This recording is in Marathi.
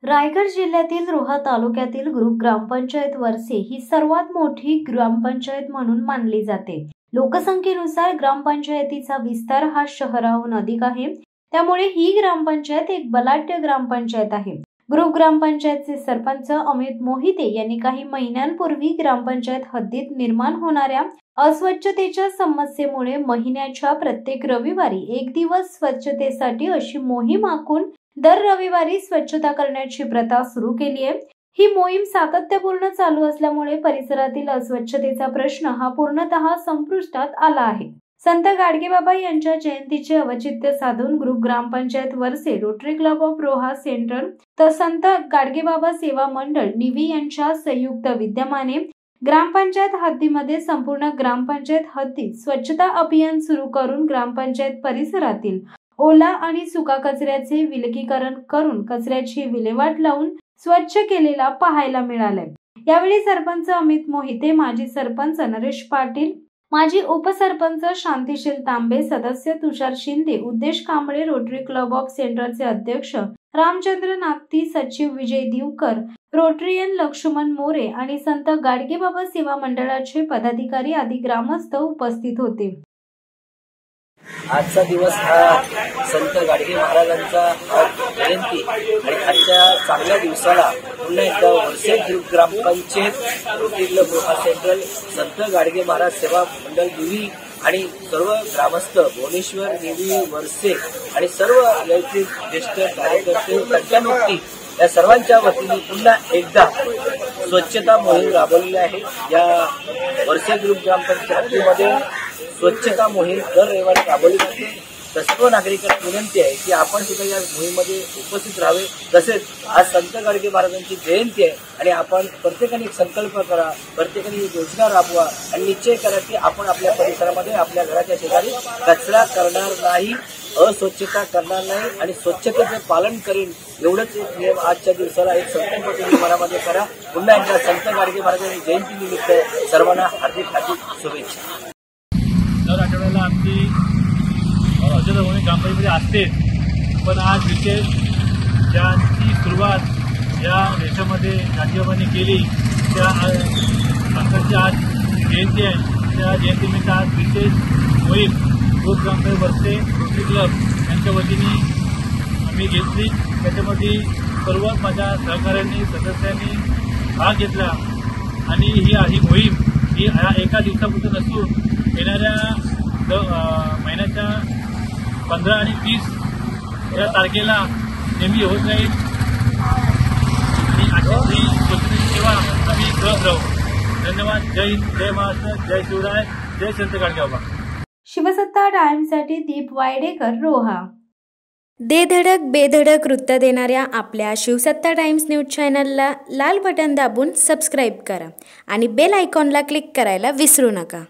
रायगड जिल्ह्यातील रोहा तालुक्यातील ग्रुप ग्रामपंचायत वरसे ही सर्वात मोठी ग्रामपंचायत म्हणून मानली जाते। लोकसंख्येनुसार ग्रामपंचायतीचा विस्तार हा शहराहून अधिक आहे, त्यामुळे ही ग्रामपंचायत एक बलाढ्य ग्रामपंचायत आहे। ग्रुप ग्रामपंचायतचे सरपंच अमित मोहिते यांनी काही महिन्यांपूर्वी ग्रामपंचायत हद्दीत निर्माण होणाऱ्या अस्वच्छतेच्या समस्येमुळे महिन्याच्या प्रत्येक रविवारी एक दिवस स्वच्छतेसाठी अशी मोहीम आखून दर रविवारी स्वच्छता करण्याची प्रथा सुरू केली आहे। ही मोहीम सातत्यपूर्ण चालू असल्यामुळे परिसरातील अस्वच्छतेचा प्रश्न हा पूर्णतः संपुष्टात आला आहे। संत गाडगेबाबा यांच्या जयंतीचे औचित्य साधून group gram panchayat Varase, Rotary Club of Roha Central तर संत गाडगेबाबा सेवा मंडळ निवी यांच्या संयुक्त विद्यमाने ग्रामपंचायत हद्दीमध्ये संपूर्ण ग्रामपंचायत हद्दीत स्वच्छता अभियान सुरू करून ग्रामपंचायत परिसरातील ओला आणि सुका कचऱ्याचे विलगीकरण करून कचऱ्याची विल्हेवाट लावून स्वच्छ केलेला पाहायला मिळाले। यावेळी सरपंच अमित मोहिते, माजी सरपंच नरेश पाटील, माजी उपसरपंच शांतिशील तांबे, सदस्य तुषार शिंदे, उद्देश कांबळे, रोटरी क्लब ऑफ सेंट्रलचे अध्यक्ष रामचंद्र नागती, सचिव विजय दिवकर, रोटरीयन लक्ष्मण मोरे आणि संत गाडगेबाबा सेवा मंडळाचे पदाधिकारी आदी ग्रामस्थ उपस्थित होते। आजचा दिवस हा संत गाडगे महाराजांचा जयंती आणि आजच्या चांगल्या दिवसाला पुन्हा एकदा वरसे ग्रुप ग्रामपंचायत, रोटरी क्लब रोहा सेंट्रल, संत गाडगे महाराज सेवा मंडळ निवी आणि सर्व ग्रामस्थ भुवनेश्वर, निवी, वरसे आणि सर्व ज्येष्ठ कार्यकर्ते, तज्ञ या सर्वांच्या वतीने पुन्हा एकदा स्वच्छता मोहीम राबवलेली आहे। या वरसे ग्रुप ग्रामपंचायतीमध्ये स्वच्छता मोहीम दर रविवारी राबवली जाते। तर सर्व नागरिकांना विनंती आहे की आपण सुद्धा या मोहीममध्ये उपस्थित राहावे। तसेच आज संत गाडगे महाराजांची जयंती आहे आणि आपण प्रत्येकाने एक संकल्प करा, प्रत्येकाने योजना राबवा आणि निश्चय करा की आपण आपल्या परिसरामध्ये, आपल्या घराच्या शेजारी कचरा करणार नाही, अस्वच्छता करणार नाही आणि स्वच्छतेचे पालन करेन, एवढंच एक नियम आजच्या दिवसाला एक संकल्प तुम्ही मनामध्ये करा। पुन्हा एकदा संत गाडगे महाराजांची जयंती निमित्त सर्वांना हार्दिक हार्दिक शुभेच्छा। दर आठवड्याला आमची स्वच्छता मोहीम ग्रामपंचायतीमध्ये असते, पण आज विशेष ज्यांची सुरुवात या देशामध्ये गाडगेबाबांनी केली त्या संतांची आज जयंती आहे। त्या जयंतीनिमित्त आज विशेष मोहीम group gram panchayat Varase, Rotary club यांच्या वतीने आम्ही घेतली। त्याच्यामध्ये सर्व माझ्या सहकाऱ्यांनी, सदस्यांनी भाग घेतला आणि ही मोहीम ही एका दिवसापुरतं नसून येणाऱ्या महिन्याच्या 15 आणि 30 या तारखेला नेहमी होत राहील आणि अशी स्वच्छतेची सेवा आम्ही करत राहू। धन्यवाद। जय हिंद, जय महाराष्ट्र, जय शिवराय, जय संत गाडगेबाबा। शिवसत्ता टाइम्ससाठी दीप वायडेकर, रोहा। दे धडक बेधडक वृत्त देणाऱ्या आपल्या शिवसत्ता टाइम्स न्यूज चॅनलला लाल बटन दाबून सबस्क्राईब करा आणि बेल आयकॉनला क्लिक करायला विसरू नका।